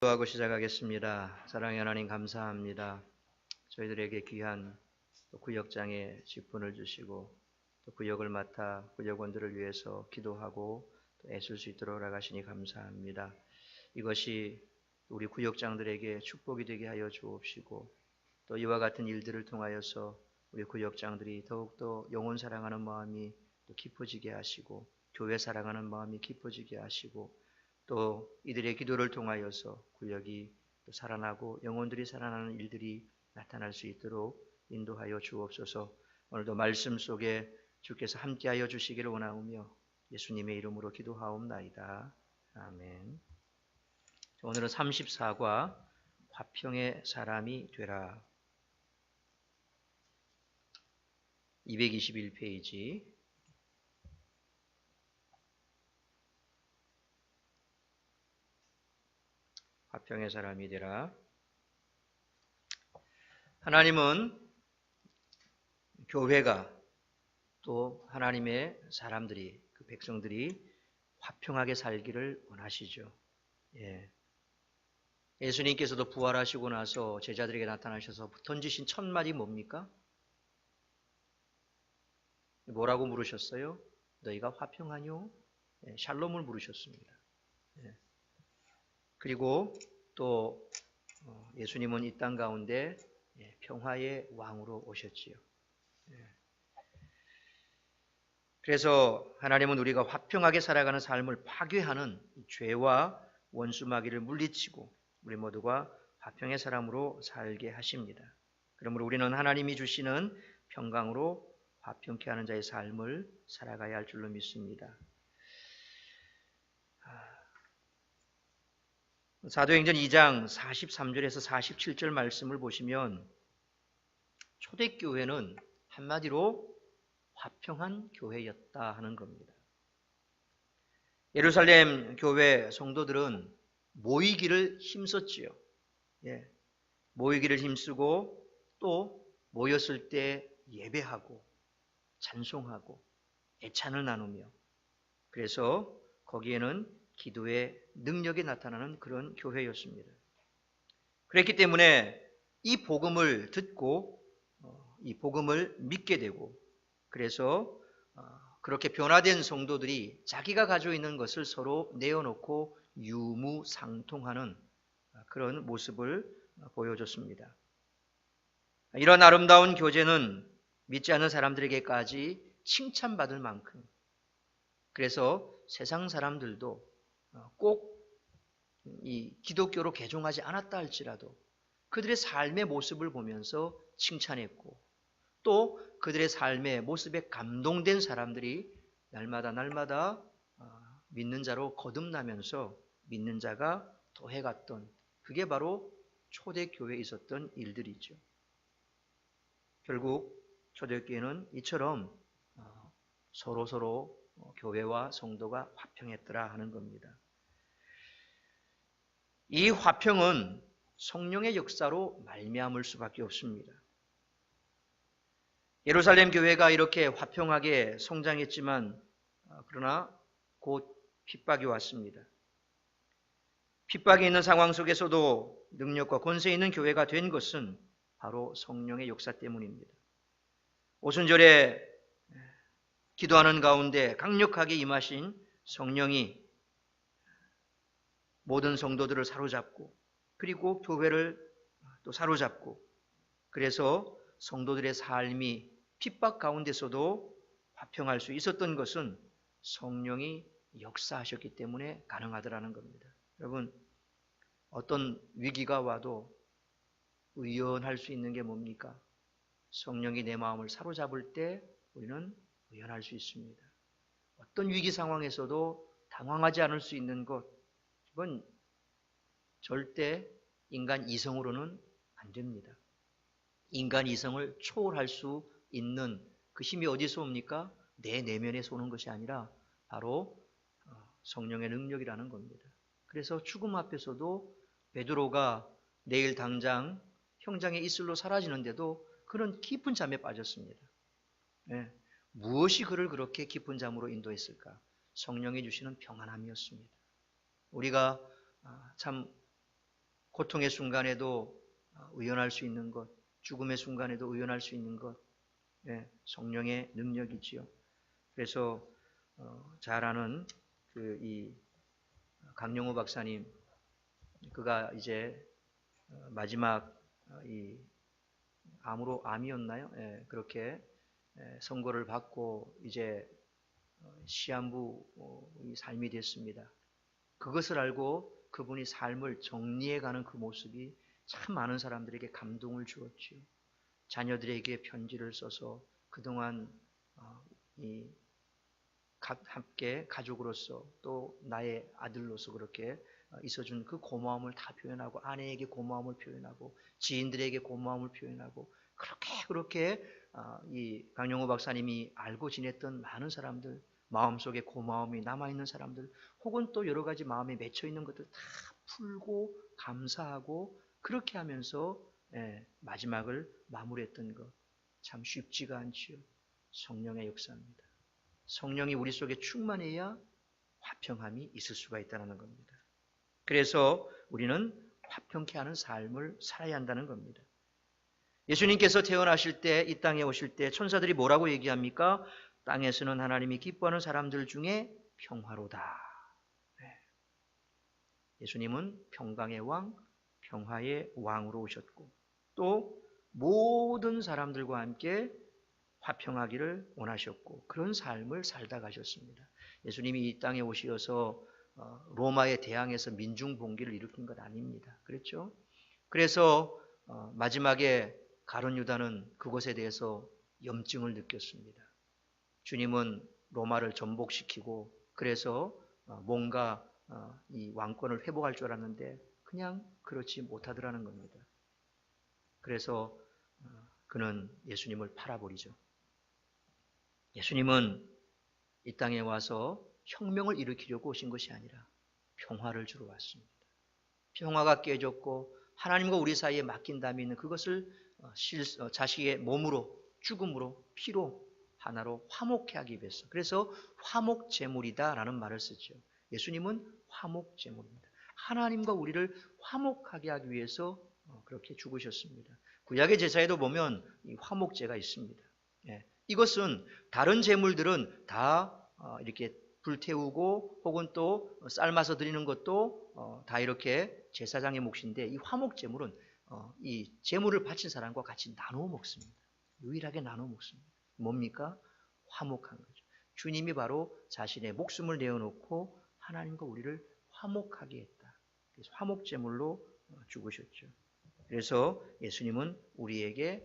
기도하고 시작하겠습니다. 사랑의 하나님 감사합니다. 저희들에게 귀한 구역장의 직분을 주시고 또 구역을 맡아 구역원들을 위해서 기도하고 또 애쓸 수 있도록 나가시니 감사합니다. 이것이 우리 구역장들에게 축복이 되게 하여 주옵시고 또 이와 같은 일들을 통하여서 우리 구역장들이 더욱더 영혼 사랑하는 마음이 또 깊어지게 하시고 교회 사랑하는 마음이 깊어지게 하시고 또 이들의 기도를 통하여서 구역이 또 살아나고 영혼들이 살아나는 일들이 나타날 수 있도록 인도하여 주옵소서. 오늘도 말씀 속에 주께서 함께하여 주시기를 원하오며 예수님의 이름으로 기도하옵나이다. 아멘. 오늘은 34과 화평의 사람이 되라. 221페이지. 화평의 사람이 되라. 하나님은 교회가 또 하나님의 사람들이 그 백성들이 화평하게 살기를 원하시죠. 예수님께서도 부활하시고 나서 제자들에게 나타나셔서 던지신 첫 말이 뭡니까? 뭐라고 물으셨어요? 너희가 화평하뇨? 샬롬을 물으셨습니다. 그리고 또 예수님은 이 땅 가운데 평화의 왕으로 오셨지요. 그래서 하나님은 우리가 화평하게 살아가는 삶을 파괴하는 죄와 원수마귀를 물리치고 우리 모두가 화평의 사람으로 살게 하십니다. 그러므로 우리는 하나님이 주시는 평강으로 화평케 하는 자의 삶을 살아가야 할 줄로 믿습니다. 사도행전 2장 43절에서 47절 말씀을 보시면 초대교회는 한마디로 화평한 교회였다 하는 겁니다. 예루살렘 교회 성도들은 모이기를 힘썼지요. 모이기를 힘쓰고 또 모였을 때 예배하고 찬송하고 애찬을 나누며 그래서 거기에는 기도의 능력이 나타나는 그런 교회였습니다. 그렇기 때문에 이 복음을 듣고 이 복음을 믿게 되고 그래서 그렇게 변화된 성도들이 자기가 가지고 있는 것을 서로 내어놓고 유무상통하는 그런 모습을 보여줬습니다. 이런 아름다운 교제는 믿지 않는 사람들에게까지 칭찬받을 만큼 그래서 세상 사람들도 꼭 이 기독교로 개종하지 않았다 할지라도 그들의 삶의 모습을 보면서 칭찬했고 또 그들의 삶의 모습에 감동된 사람들이 날마다 믿는 자로 거듭나면서 믿는 자가 더해갔던 그게 바로 초대교회에 있었던 일들이죠. 결국 초대교회는 이처럼 서로 교회와 성도가 화평했더라 하는 겁니다. 이 화평은 성령의 역사로 말미암을 수밖에 없습니다. 예루살렘 교회가 이렇게 화평하게 성장했지만 그러나 곧 핍박이 왔습니다. 핍박이 있는 상황 속에서도 능력과 권세 있는 교회가 된 것은 바로 성령의 역사 때문입니다. 오순절에 기도하는 가운데 강력하게 임하신 성령이 모든 성도들을 사로잡고 그리고 교회를 또 사로잡고 그래서 성도들의 삶이 핍박 가운데서도 화평할 수 있었던 것은 성령이 역사하셨기 때문에 가능하더라는 겁니다. 여러분 어떤 위기가 와도 의연할 수 있는 게 뭡니까? 성령이 내 마음을 사로잡을 때 우리는 의연할 수 있습니다. 어떤 위기 상황에서도 당황하지 않을 수 있는 것 이건 절대 인간 이성으로는 안 됩니다. 인간 이성을 초월할 수 있는 그 힘이 어디서 옵니까? 내 내면에서 오는 것이 아니라 바로 성령의 능력이라는 겁니다. 그래서 죽음 앞에서도 베드로가 내일 당장 형장의 이슬로 사라지는데도 그런 깊은 잠에 빠졌습니다. 무엇이 그를 그렇게 깊은 잠으로 인도했을까? 성령이 주시는 평안함이었습니다. 우리가 참 고통의 순간에도 의연할 수 있는 것, 죽음의 순간에도 의연할 수 있는 것, 예, 성령의 능력이지요. 그래서 잘 아는 이 강영호 박사님, 그가 이제 마지막 이 암이었나요? 예, 그렇게 선고를 받고 이제 시한부 삶이 됐습니다. 그것을 알고 그분이 삶을 정리해가는 그 모습이 참 많은 사람들에게 감동을 주었지요. 자녀들에게 편지를 써서 그동안 함께 가족으로서 또 나의 아들로서 그렇게 있어준 그 고마움을 다 표현하고 아내에게 고마움을 표현하고 지인들에게 고마움을 표현하고 그렇게 이 강영호 박사님이 알고 지냈던 많은 사람들 마음속에 고마움이 남아있는 사람들 혹은 또 여러 가지 마음에 맺혀있는 것들 다 풀고 감사하고 그렇게 하면서 마지막을 마무리했던 것 참 쉽지가 않지요. 성령의 역사입니다. 성령이 우리 속에 충만해야 화평함이 있을 수가 있다는 겁니다. 그래서 우리는 화평케 하는 삶을 살아야 한다는 겁니다. 예수님께서 태어나실 때, 이 땅에 오실 때 천사들이 뭐라고 얘기합니까? 땅에서는 하나님이 기뻐하는 사람들 중에 평화로다. 네. 예수님은 평강의 왕, 평화의 왕으로 오셨고 또 모든 사람들과 함께 화평하기를 원하셨고 그런 삶을 살다 가셨습니다. 예수님이 이 땅에 오셔서 로마에 대항해서 민중봉기를 일으킨 것 아닙니다. 그렇죠? 그래서 마지막에 가룟 유다는 그것에 대해서 염증을 느꼈습니다. 주님은 로마를 전복시키고 그래서 뭔가 이 왕권을 회복할 줄 알았는데 그냥 그렇지 못하더라는 겁니다. 그래서 그는 예수님을 팔아버리죠. 예수님은 이 땅에 와서 혁명을 일으키려고 오신 것이 아니라 평화를 주러 왔습니다. 평화가 깨졌고 하나님과 우리 사이에 맡긴담이 있는 그것을 자식의 몸으로 죽음으로 피로 하나로 화목케 하기 위해서 그래서 화목제물이다라는 말을 쓰죠. 예수님은 화목제물입니다. 하나님과 우리를 화목하게 하기 위해서 그렇게 죽으셨습니다. 구약의 제사에도 보면 이 화목제가 있습니다. 이것은 다른 제물들은 다 이렇게 불태우고 혹은 또 삶아서 드리는 것도 다 이렇게 제사장의 몫인데 이 화목제물은 이 제물을 바친 사람과 같이 나누어 먹습니다. 유일하게 나누어 먹습니다. 뭡니까? 화목한 거죠. 주님이 바로 자신의 목숨을 내어놓고 하나님과 우리를 화목하게 했다. 그래서 화목제물로 죽으셨죠. 그래서 예수님은 우리에게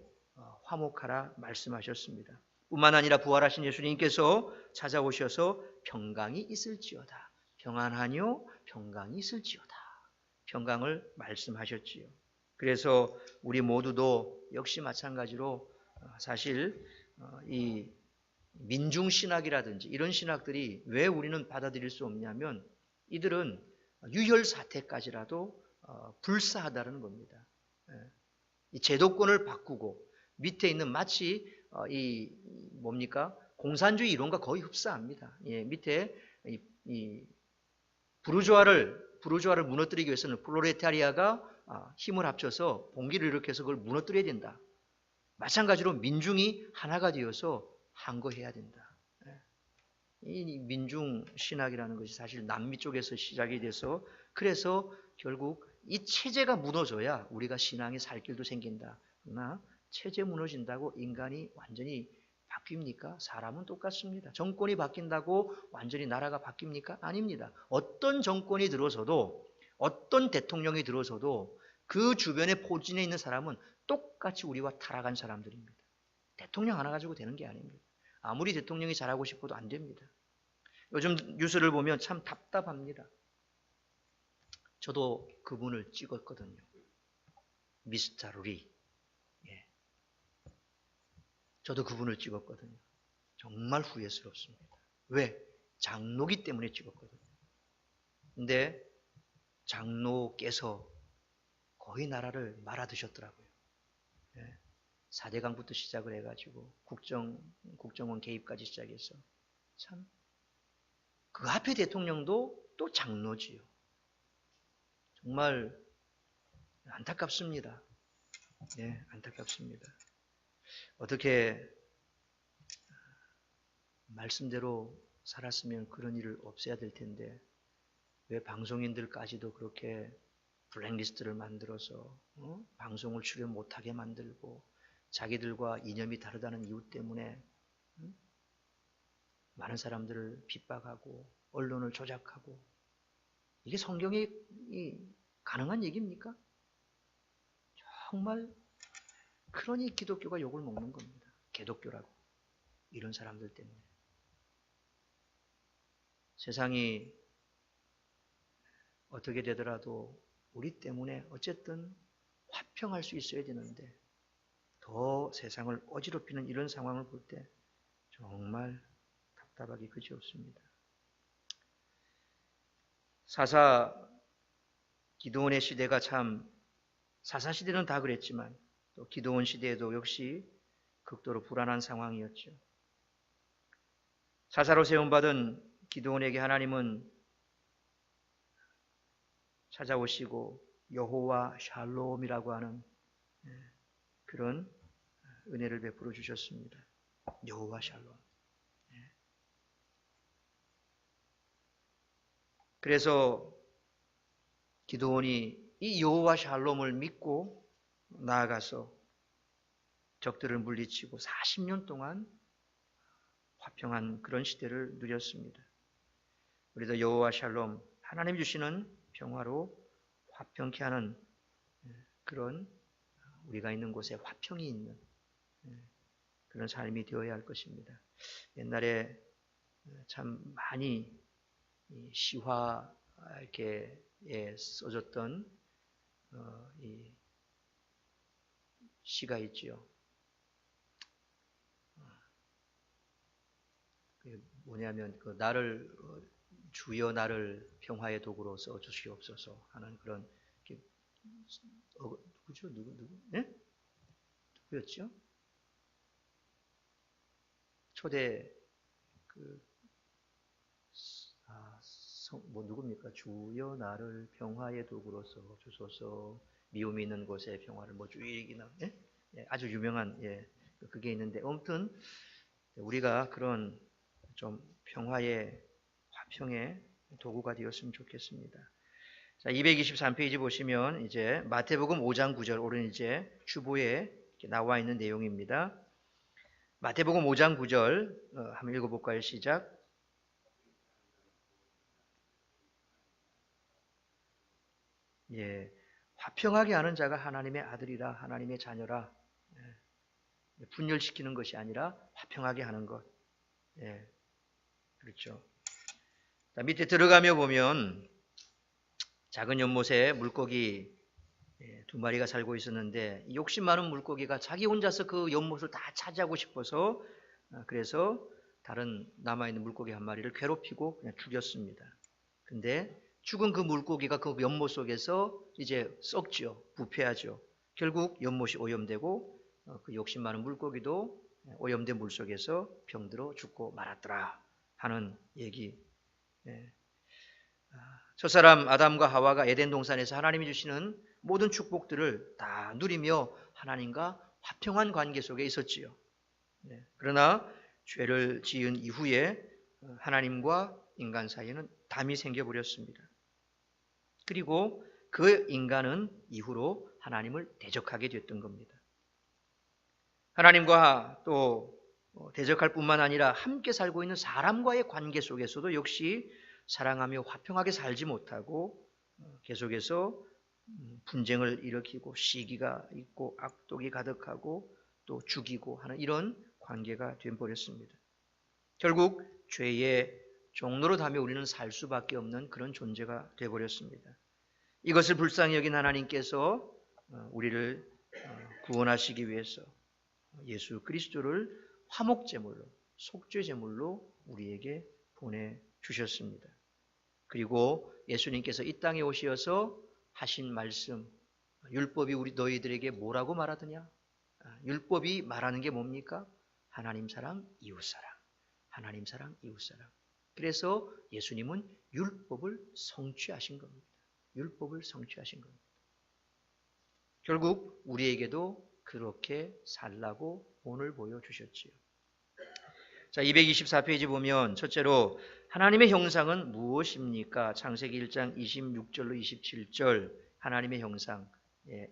화목하라 말씀하셨습니다. 뿐만 아니라 부활하신 예수님께서 찾아오셔서 평강이 있을지어다. 평안하뇨 평강이 있을지어다. 평강을 말씀하셨지요. 그래서 우리 모두도 역시 마찬가지로 사실 이 민중신학이라든지 이런 신학들이 왜 우리는 받아들일 수 없냐면 이들은 유혈사태까지라도 불사하다는 겁니다. 이 제도권을 바꾸고 밑에 있는 마치 이 뭡니까? 공산주의 이론과 거의 흡사합니다. 밑에 이 부르주아를 무너뜨리기 위해서는 프롤레타리아가 힘을 합쳐서 봉기를 일으켜서 그걸 무너뜨려야 된다. 마찬가지로 민중이 하나가 되어서 항거해야 된다. 이 민중 신학이라는 것이 사실 남미 쪽에서 시작이 돼서 그래서 결국 이 체제가 무너져야 우리가 신앙이 살 길도 생긴다. 그러나 체제 무너진다고 인간이 완전히 바뀝니까? 사람은 똑같습니다. 정권이 바뀐다고 완전히 나라가 바뀝니까? 아닙니다. 어떤 정권이 들어서도 어떤 대통령이 들어서도 그 주변에 포진해 있는 사람은 똑같이 우리와 타락한 사람들입니다. 대통령 하나 가지고 되는 게 아닙니다. 아무리 대통령이 잘하고 싶어도 안 됩니다. 요즘 뉴스를 보면 참 답답합니다. 저도 그분을 찍었거든요. 미스터 리. 저도 그분을 찍었거든요. 정말 후회스럽습니다. 왜? 장로기 때문에 찍었거든요. 근데 장로께서 거의 나라를 말아드셨더라고요. 4대강부터 시작을 해가지고 국정원 개입까지 시작해서 참 그 앞에 대통령도 또 장로지요. 정말 안타깝습니다. 네, 안타깝습니다. 어떻게 말씀대로 살았으면 그런 일을 없애야 될 텐데 왜 방송인들까지도 그렇게 블랙리스트를 만들어서 방송을 출연 못하게 만들고 자기들과 이념이 다르다는 이유 때문에 많은 사람들을 핍박하고 언론을 조작하고 이게 성경에 가능한 얘기입니까? 정말 그러니 기독교가 욕을 먹는 겁니다. 개독교라고. 이런 사람들 때문에. 세상이 어떻게 되더라도 우리 때문에 어쨌든 화평할 수 있어야 되는데 더 세상을 어지럽히는 이런 상황을 볼 때 정말 답답하기 그지없습니다. 사사 기드온의 시대가 참 사사 시대는 다 그랬지만 또 기드온 시대에도 역시 극도로 불안한 상황이었죠. 사사로 세움받은 기드온에게 하나님은 찾아오시고 여호와 샬롬이라고 하는 그런 은혜를 베풀어 주셨습니다. 여호와 샬롬. 그래서 기드온이 이 여호와 샬롬을 믿고 나아가서 적들을 물리치고 40년 동안 화평한 그런 시대를 누렸습니다. 우리도 여호와 샬롬, 하나님 주시는 평화로 화평케 하는 그런 우리가 있는 곳에 화평이 있는 그런 삶이 되어야 할 것입니다. 옛날에 참 많이 시화 이렇게 써졌던 이 시가 있지요. 뭐냐면 나를 주여 나를 평화의 도구로 써 주시옵소서 하는 그런 누구죠? 누구? 네? 누구였죠? 초대 누굽니까? 주여 나를 평화의 도구로 써 주소서. 미움이 있는 곳에 평화를 주일이기나. 예? 아주 유명한 그게 있는데 아무튼 우리가 그런 좀 평화의 화평의 도구가 되었으면 좋겠습니다. 자, 223페이지 보시면 이제 마태복음 5장 9절 오른 이제 주보에 나와 있는 내용입니다. 마태복음 5장 9절 한번 읽어볼까요? 시작. 화평하게 하는 자가 하나님의 아들이라, 하나님의 자녀라. 분열시키는 것이 아니라 화평하게 하는 것. 그렇죠. 자, 밑에 들어가며 보면 작은 연못에 물고기 2마리가 살고 있었는데 욕심 많은 물고기가 자기 혼자서 그 연못을 다 차지하고 싶어서 그래서 다른 남아있는 물고기 1마리를 괴롭히고 그냥 죽였습니다. 근데 죽은 그 물고기가 그 연못 속에서 이제 썩지요. 부패하죠. 결국 연못이 오염되고 그 욕심 많은 물고기도 오염된 물 속에서 병들어 죽고 말았더라 하는 얘기. 첫사람 아담과 하와가 에덴 동산에서 하나님이 주시는 모든 축복들을 다 누리며 하나님과 화평한 관계 속에 있었지요. 그러나 죄를 지은 이후에 하나님과 인간 사이에는 담이 생겨버렸습니다. 그리고 그 인간은 이후로 하나님을 대적하게 됐던 겁니다. 하나님과 또 대적할 뿐만 아니라 함께 살고 있는 사람과의 관계 속에서도 역시 사랑하며 화평하게 살지 못하고 계속해서 분쟁을 일으키고 시기가 있고 악독이 가득하고 또 죽이고 하는 이런 관계가 되어버렸습니다. 결국 죄의 종로로 다며 우리는 살 수밖에 없는 그런 존재가 되어버렸습니다. 이것을 불쌍히 여긴 하나님께서 우리를 구원하시기 위해서 예수 그리스도를 화목제물로 속죄제물로 우리에게 보내주셨습니다. 그리고 예수님께서 이 땅에 오셔서 하신 말씀, 율법이 우리 너희들에게 뭐라고 말하더냐? 율법이 말하는 게 뭡니까? 하나님 사랑, 이웃 사랑. 하나님 사랑, 이웃 사랑. 그래서 예수님은 율법을 성취하신 겁니다. 율법을 성취하신 겁니다. 결국 우리에게도 그렇게 살라고 본을 보여주셨지요. 자, 224페이지 보면 첫째로 하나님의 형상은 무엇입니까? 창세기 1장 26절로 27절 하나님의 형상,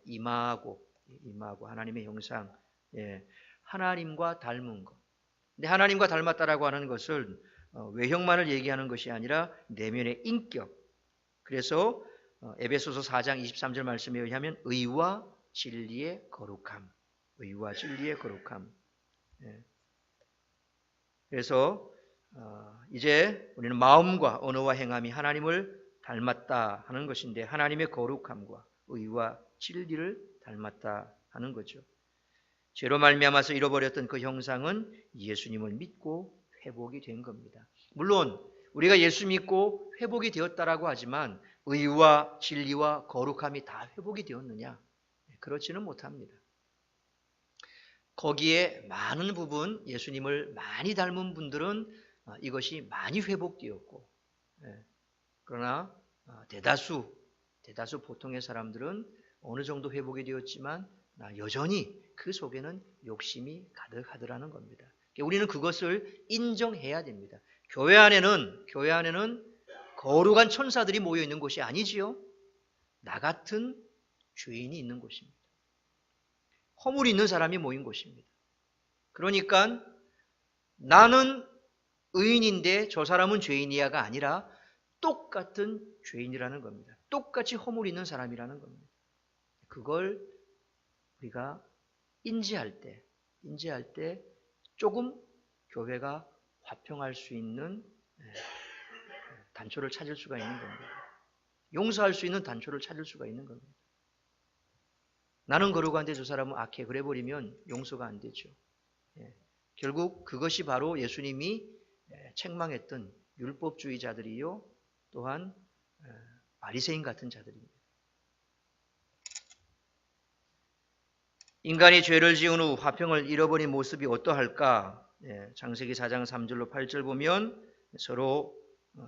임하고 하나님의 형상, 하나님과 닮은 것. 근데 하나님과 닮았다라고 하는 것은 외형만을 얘기하는 것이 아니라 내면의 인격. 그래서 에베소서 4장 23절 말씀에 의하면 의와 진리의 거룩함. 의와 진리의 거룩함. 그래서 이제 우리는 마음과 언어와 행함이 하나님을 닮았다 하는 것인데 하나님의 거룩함과 의와 진리를 닮았다 하는 거죠. 죄로 말미암아서 잃어버렸던 그 형상은 예수님을 믿고 회복이 된 겁니다. 물론 우리가 예수 믿고 회복이 되었다라고 하지만 의와 진리와 거룩함이 다 회복이 되었느냐? 그렇지는 못합니다. 거기에 많은 부분 예수님을 많이 닮은 분들은 이것이 많이 회복되었고, 그러나 대다수 보통의 사람들은 어느 정도 회복이 되었지만 여전히 그 속에는 욕심이 가득하더라는 겁니다. 우리는 그것을 인정해야 됩니다. 교회 안에는 거룩한 천사들이 모여 있는 곳이 아니지요. 나 같은 죄인이 있는 곳입니다. 허물이 있는 사람이 모인 곳입니다. 그러니까 나는 의인인데 저 사람은 죄인이야가 아니라 똑같은 죄인이라는 겁니다. 똑같이 허물이 있는 사람이라는 겁니다. 그걸 우리가 인지할 때 조금 교회가 화평할 수 있는 단초를 찾을 수가 있는 겁니다. 용서할 수 있는 단초를 찾을 수가 있는 겁니다. 나는 거룩한데 저 사람은 악해. 그래 버리면 용서가 안 되죠. 결국 그것이 바로 예수님이 책망했던 율법주의자들이요, 또한 바리새인 같은 자들입니다. 인간이 죄를 지은 후 화평을 잃어버린 모습이 어떠할까? 창세기 4장 3절로 8절 보면 서로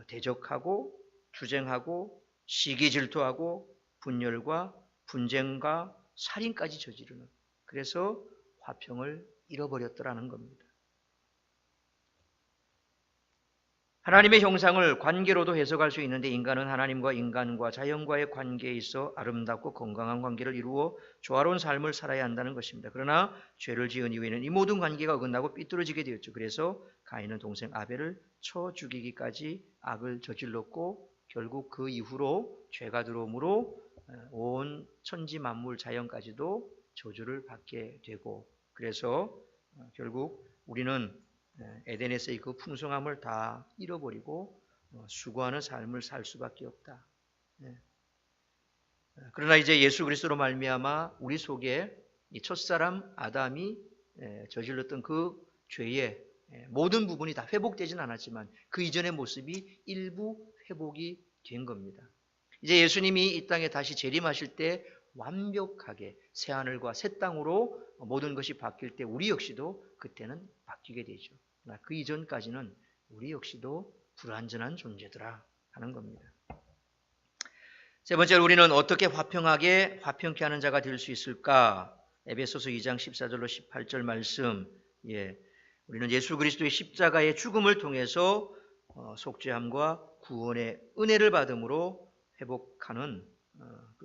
대적하고 투쟁하고 시기 질투하고 분열과 분쟁과 살인까지 저지르는, 그래서 화평을 잃어버렸더라는 겁니다. 하나님의 형상을 관계로도 해석할 수 있는데 인간은 하나님과 인간과 자연과의 관계에 있어 아름답고 건강한 관계를 이루어 조화로운 삶을 살아야 한다는 것입니다. 그러나 죄를 지은 이후에는 이 모든 관계가 어긋나고 삐뚤어지게 되었죠. 그래서 가인은 동생 아벨을 쳐 죽이기까지 악을 저질렀고 결국 그 이후로 죄가 들어옴으로 온 천지 만물 자연까지도 저주를 받게 되고, 그래서 결국 우리는 에덴에서의 그 풍성함을 다 잃어버리고 수고하는 삶을 살 수밖에 없다. 그러나 이제 예수 그리스도로 말미암아 우리 속에 이 첫사람 아담이 저질렀던 그 죄의 모든 부분이 다 회복되진 않았지만 그 이전의 모습이 일부 회복이 된 겁니다. 이제 예수님이 이 땅에 다시 재림하실 때 완벽하게 새하늘과 새 땅으로 모든 것이 바뀔 때 우리 역시도 그때는 바뀌게 되죠. 그 이전까지는 우리 역시도 불완전한 존재더라 하는 겁니다. 세 번째로 우리는 어떻게 화평하게 화평케 하는 자가 될 수 있을까? 에베소서 2장 14절로 18절 말씀. 우리는 예수 그리스도의 십자가의 죽음을 통해서 속죄함과 구원의 은혜를 받음으로 회복하는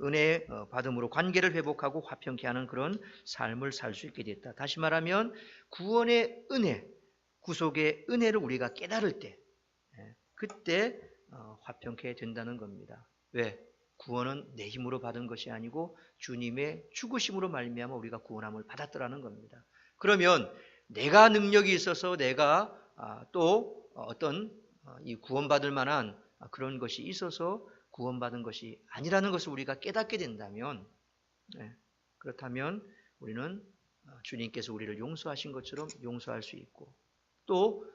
은혜 받음으로 관계를 회복하고 화평케 하는 그런 삶을 살 수 있게 됐다. 다시 말하면 구원의 은혜, 구속의 은혜를 우리가 깨달을 때 그때 화평케 된다는 겁니다. 왜? 구원은 내 힘으로 받은 것이 아니고 주님의 죽으심으로 말미암아 우리가 구원함을 받았더라는 겁니다. 그러면 내가 능력이 있어서 내가 또 어떤 이 구원받을 만한 그런 것이 있어서 구원받은 것이 아니라는 것을 우리가 깨닫게 된다면, 그렇다면 우리는 주님께서 우리를 용서하신 것처럼 용서할 수 있고 또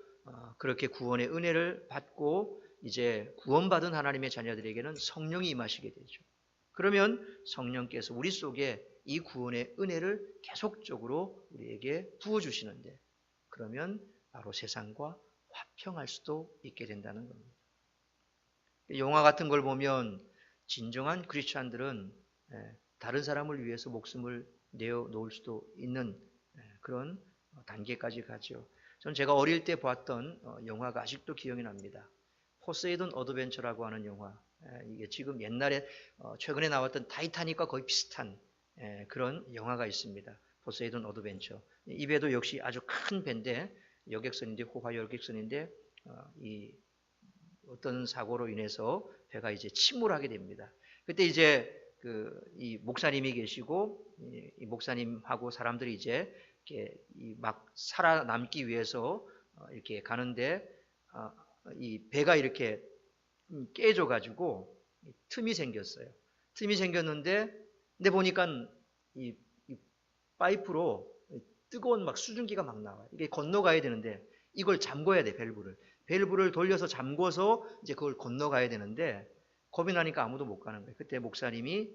그렇게 구원의 은혜를 받고 이제 구원받은 하나님의 자녀들에게는 성령이 임하시게 되죠. 그러면 성령께서 우리 속에 이 구원의 은혜를 계속적으로 우리에게 부어주시는데 그러면 바로 세상과 화평할 수도 있게 된다는 겁니다. 영화 같은 걸 보면 진정한 크리스찬들은 다른 사람을 위해서 목숨을 내어 놓을 수도 있는 그런 단계까지 가죠. 저는 제가 어릴 때 봤던 영화가 아직도 기억이 납니다. 포세이돈 어드벤처라고 하는 영화. 이게 지금 옛날에 최근에 나왔던 타이타닉과 거의 비슷한 그런 영화가 있습니다. 포세이돈 어드벤처. 이 배도 역시 아주 큰 배인데 여객선인데 호화 여객선인데 이 어떤 사고로 인해서 배가 이제 침몰하게 됩니다. 그때 이제 이 목사님이 계시고 이 목사님하고 사람들이 이제 이렇게 막 살아남기 위해서 이렇게 가는데 이 배가 이렇게 깨져 가지고 틈이 생겼어요. 틈이 생겼는데 근데 보니까 이 파이프로 뜨거운 막 수증기가 막 나와요. 이게 건너가야 되는데 이걸 잠궈야 돼, 밸브를. 밸브를 돌려서 잠궈서 이제 그걸 건너가야 되는데 겁이 나니까 아무도 못 가는 거예요. 그때 목사님이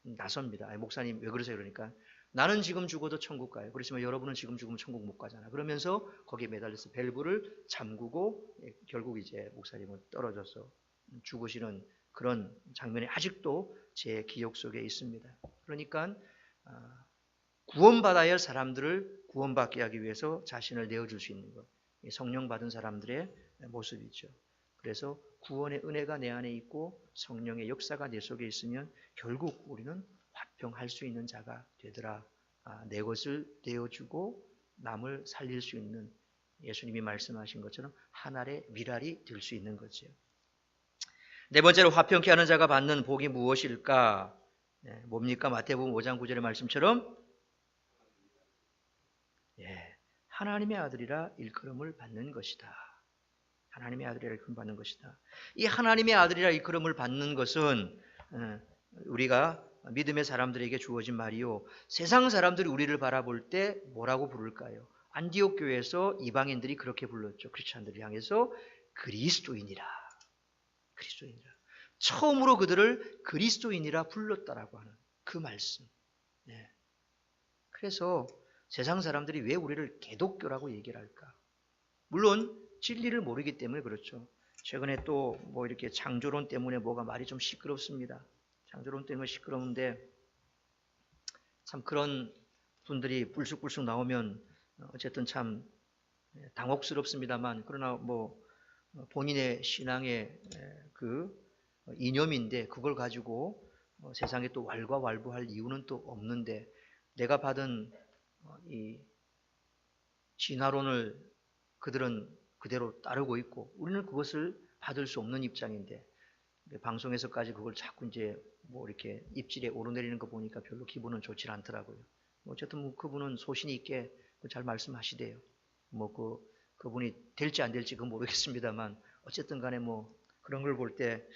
나섭니다. 목사님 왜 그러세요? 그러니까 나는 지금 죽어도 천국 가요. 그렇지만 여러분은 지금 죽으면 천국 못 가잖아. 그러면서 거기에 매달려서 밸브를 잠그고 결국 이제 목사님은 떨어져서 죽으시는 그런 장면이 아직도 제 기억 속에 있습니다. 그러니까 구원받아야 할 사람들을 구원받게 하기 위해서 자신을 내어줄 수 있는 것. 성령 받은 사람들의 모습이죠. 그래서 구원의 은혜가 내 안에 있고 성령의 역사가 내 속에 있으면 결국 우리는 화평할 수 있는 자가 되더라. 내 것을 내어주고 남을 살릴 수 있는 예수님이 말씀하신 것처럼 한 알의 밀알이 될 수 있는 거죠. 네 번째로 화평케 하는 자가 받는 복이 무엇일까? 뭡니까? 마태복음 5장 9절의 말씀처럼 하나님의 아들이라 일컬음을 받는 것이다. 하나님의 아들이라 일컬음을 받는 것이다. 이 하나님의 아들이라 일컬음을 받는 것은 우리가 믿음의 사람들에게 주어진 말이요. 세상 사람들이 우리를 바라볼 때 뭐라고 부를까요? 안디옥 교회에서 이방인들이 그렇게 불렀죠. 크리스찬들을 향해서 그리스도인이라. 그리스도인이라. 처음으로 그들을 그리스도인이라 불렀다라고 하는 그 말씀. 그래서 세상 사람들이 왜 우리를 개독교라고 얘기를 할까? 물론 진리를 모르기 때문에 그렇죠. 최근에 또 뭐 이렇게 창조론 때문에 뭐가 말이 좀 시끄럽습니다. 창조론 때문에 시끄러운데 참 그런 분들이 불쑥불쑥 나오면 어쨌든 참 당혹스럽습니다만 그러나 뭐 본인의 신앙의 그 이념인데 그걸 가지고 세상에 또 왈가왈부할 이유는 또 없는데 내가 받은 이 진화론을 그들은 그대로 따르고 있고 우리는 그것을 받을 수 없는 입장인데 방송에서까지 그걸 자꾸 이제 뭐 이렇게 입질에 오르내리는 거 보니까 별로 기분은 좋지 않더라고요. 어쨌든 뭐 그분은 소신이 있게 잘 말씀하시대요. 뭐 그분이 될지 안 될지 그건 모르겠습니다만 어쨌든 간에 뭐 그런 걸 볼 때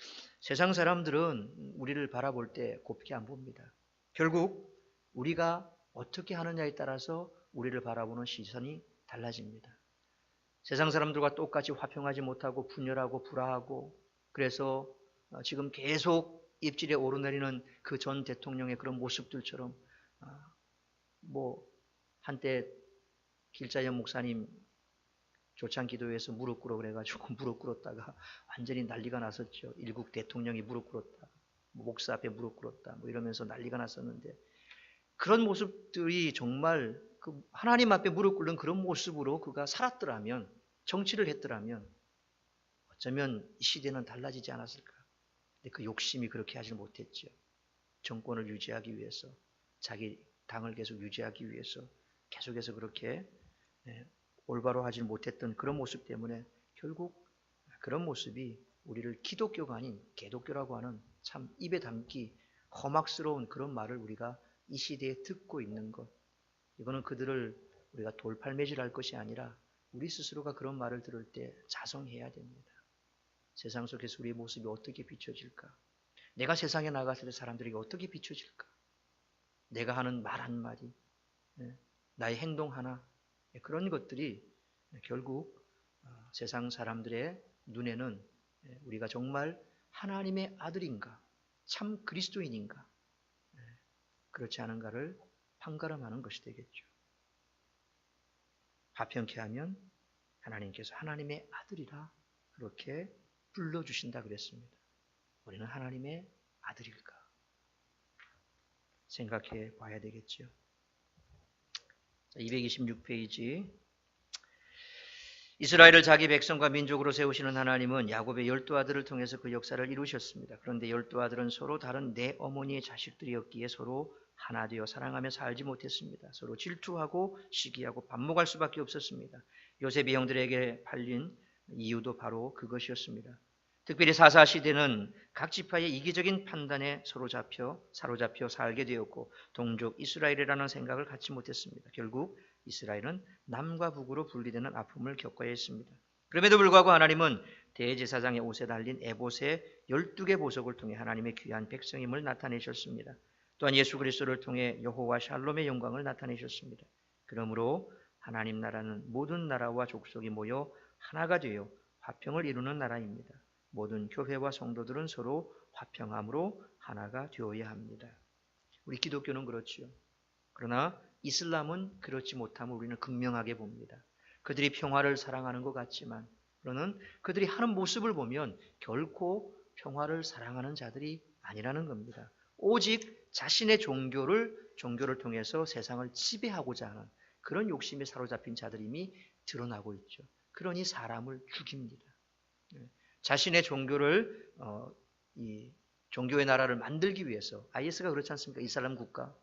세상 사람들은 우리를 바라볼 때 곱게 안 봅니다. 결국 우리가 어떻게 하느냐에 따라서 우리를 바라보는 시선이 달라집니다. 세상 사람들과 똑같이 화평하지 못하고 분열하고 불화하고 그래서 지금 계속 입질에 오르내리는 그 전 대통령의 그런 모습들처럼 뭐 한때 길자연 목사님 조창 기도회에서 무릎 꿇어 그래가지고 무릎 꿇었다가 완전히 난리가 났었죠. 일국 대통령이 무릎 꿇었다. 목사 앞에 무릎 꿇었다. 뭐 이러면서 난리가 났었는데 그런 모습들이 정말 그 하나님 앞에 무릎 꿇는 그런 모습으로 그가 살았더라면 정치를 했더라면 어쩌면 이 시대는 달라지지 않았을까. 근데 그 욕심이 그렇게 하지 못했죠. 정권을 유지하기 위해서 자기 당을 계속 유지하기 위해서 계속해서 그렇게 올바로 하지 못했던 그런 모습 때문에 결국 그런 모습이 우리를 기독교가 아닌 개독교라고 하는 참 입에 담기 험악스러운 그런 말을 우리가 이 시대에 듣고 있는 것. 이거는 그들을 우리가 돌팔매질할 것이 아니라 우리 스스로가 그런 말을 들을 때 자성해야 됩니다. 세상 속에서 우리의 모습이 어떻게 비춰질까? 내가 세상에 나갔을 때 사람들에게 어떻게 비춰질까? 내가 하는 말 한마디, 나의 행동 하나, 그런 것들이 결국 세상 사람들의 눈에는 우리가 정말 하나님의 아들인가, 참 그리스도인인가, 그렇지 않은가를 판가름하는 것이 되겠죠. 화평케 하면 하나님께서 하나님의 아들이라 그렇게 불러주신다 그랬습니다. 우리는 하나님의 아들일까? 생각해 봐야 되겠죠. 226페이지. 이스라엘을 자기 백성과 민족으로 세우시는 하나님은 야곱의 12아들을 통해서 그 역사를 이루셨습니다. 그런데 12아들은 서로 다른 네 어머니의 자식들이었기에 서로 하나 되어 사랑하며 살지 못했습니다. 서로 질투하고 시기하고 반목할 수밖에 없었습니다. 요셉이 형들에게 팔린 이유도 바로 그것이었습니다. 특별히 사사 시대는 각 지파의 이기적인 판단에 사로잡혀 살게 되었고 동족 이스라엘이라는 생각을 갖지 못했습니다. 결국 이스라엘은 남과 북으로 분리되는 아픔을 겪어야 했습니다. 그럼에도 불구하고 하나님은 대제사장의 옷에 달린 에봇의 12개 보석을 통해 하나님의 귀한 백성임을 나타내셨습니다. 또한 예수 그리스도를 통해 여호와 샬롬의 영광을 나타내셨습니다. 그러므로 하나님 나라는 모든 나라와 족속이 모여 하나가 되어 화평을 이루는 나라입니다. 모든 교회와 성도들은 서로 화평함으로 하나가 되어야 합니다. 우리 기독교는 그렇지요. 그러나 이슬람은 그렇지 못함을 우리는 극명하게 봅니다. 그들이 평화를 사랑하는 것 같지만 그러는 그들이 하는 모습을 보면 결코 평화를 사랑하는 자들이 아니라는 겁니다. 오직 자신의 종교를 통해서 세상을 지배하고자 하는 그런 욕심에 사로잡힌 자들임이 드러나고 있죠. 그러니 사람을 죽입니다. 자신의 이 종교의 나라를 만들기 위해서 IS가 그렇지 않습니까? 이슬람 국가.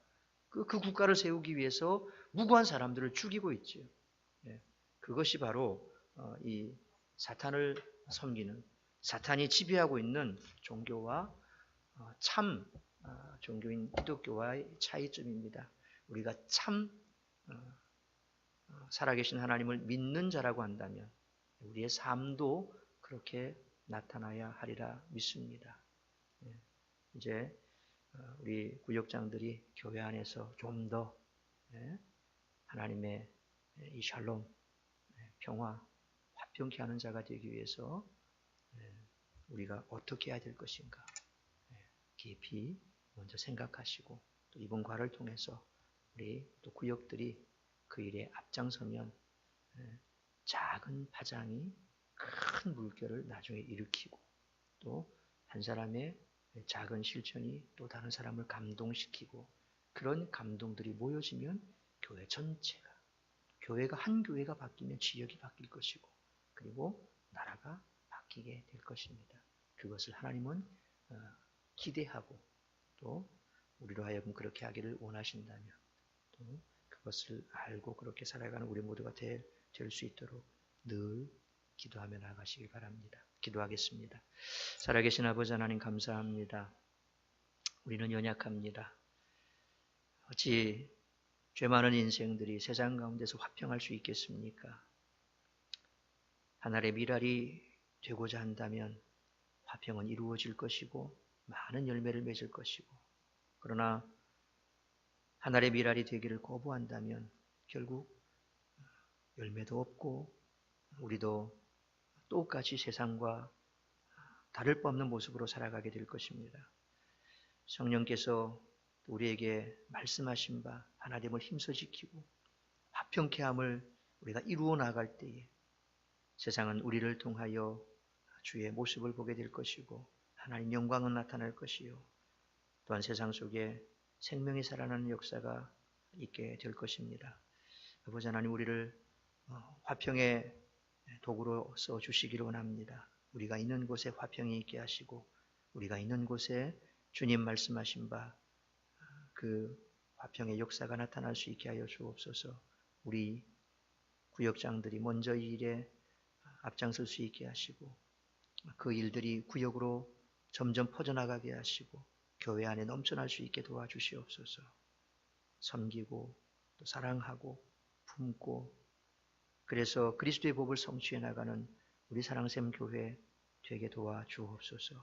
그 국가를 세우기 위해서 무고한 사람들을 죽이고 있죠. 그것이 바로 이 사탄을 섬기는 사탄이 지배하고 있는 종교와 참 종교인 기독교와의 차이점입니다. 우리가 참 살아계신 하나님을 믿는 자라고 한다면 우리의 삶도 그렇게 나타나야 하리라 믿습니다. 이제 우리 구역장들이 교회 안에서 좀 더 하나님의 이 샬롬, 평화, 화평케 하는 자가 되기 위해서 우리가 어떻게 해야 될 것인가 깊이 먼저 생각하시고 또 이번 과를 통해서 우리 또 구역들이 그 일에 앞장서면 작은 파장이 큰 물결을 나중에 일으키고 또 한 사람의 작은 실천이 또 다른 사람을 감동시키고 그런 감동들이 모여지면 교회 전체가 교회가 한 교회가 바뀌면 지역이 바뀔 것이고 그리고 나라가 바뀌게 될 것입니다. 그것을 하나님은 기대하고 또 우리로 하여금 그렇게 하기를 원하신다면 또 그것을 알고 그렇게 살아가는 우리 모두가 될 수 있도록 늘 기도하며 나가시기 바랍니다. 기도하겠습니다. 살아계신 아버지 하나님 감사합니다. 우리는 연약합니다. 어찌 죄 많은 인생들이 세상 가운데서 화평할 수 있겠습니까? 하늘의 미랄이 되고자 한다면 화평은 이루어질 것이고 많은 열매를 맺을 것이고 그러나 하늘의 미랄이 되기를 거부한다면 결국 열매도 없고 우리도 똑같이 세상과 다를 바 없는 모습으로 살아가게 될 것입니다. 성령께서 우리에게 말씀하신 바 하나님을 힘써 지키고 화평케 함을 우리가 이루어 나갈 때에 세상은 우리를 통하여 주의 모습을 보게 될 것이고 하나님 영광은 나타날 것이요 또한 세상 속에 생명이 살아나는 역사가 있게 될 것입니다. 아버지 하나님 우리를 화평의 도구로 써주시기를 원합니다. 우리가 있는 곳에 화평이 있게 하시고 우리가 있는 곳에 주님 말씀하신 바 그 화평의 역사가 나타날 수 있게 하여 주옵소서. 우리 구역장들이 먼저 이 일에 앞장설 수 있게 하시고 그 일들이 구역으로 점점 퍼져나가게 하시고 교회 안에 넘쳐날 수 있게 도와주시옵소서. 섬기고 또 사랑하고 품고 그래서 그리스도의 법을 성취해 나가는 우리 사랑샘 교회 되게 도와주옵소서.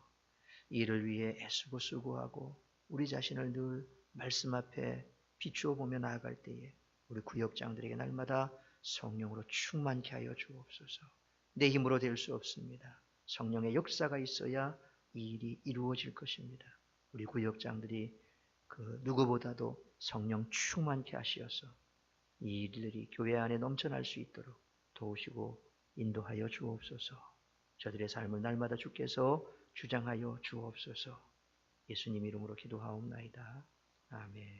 이 일을 위해 애쓰고 수고하고 우리 자신을 늘 말씀 앞에 비추어 보며 나아갈 때에 우리 구역장들에게 날마다 성령으로 충만케 하여 주옵소서. 내 힘으로 될 수 없습니다. 성령의 역사가 있어야 이 일이 이루어질 것입니다. 우리 구역장들이 그 누구보다도 성령 충만케 하시어서 이 일들이 교회 안에 넘쳐날 수 있도록 도우시고 인도하여 주옵소서. 저들의 삶을 날마다 주께서 주장하여 주옵소서. 예수님 이름으로 기도하옵나이다. 아멘.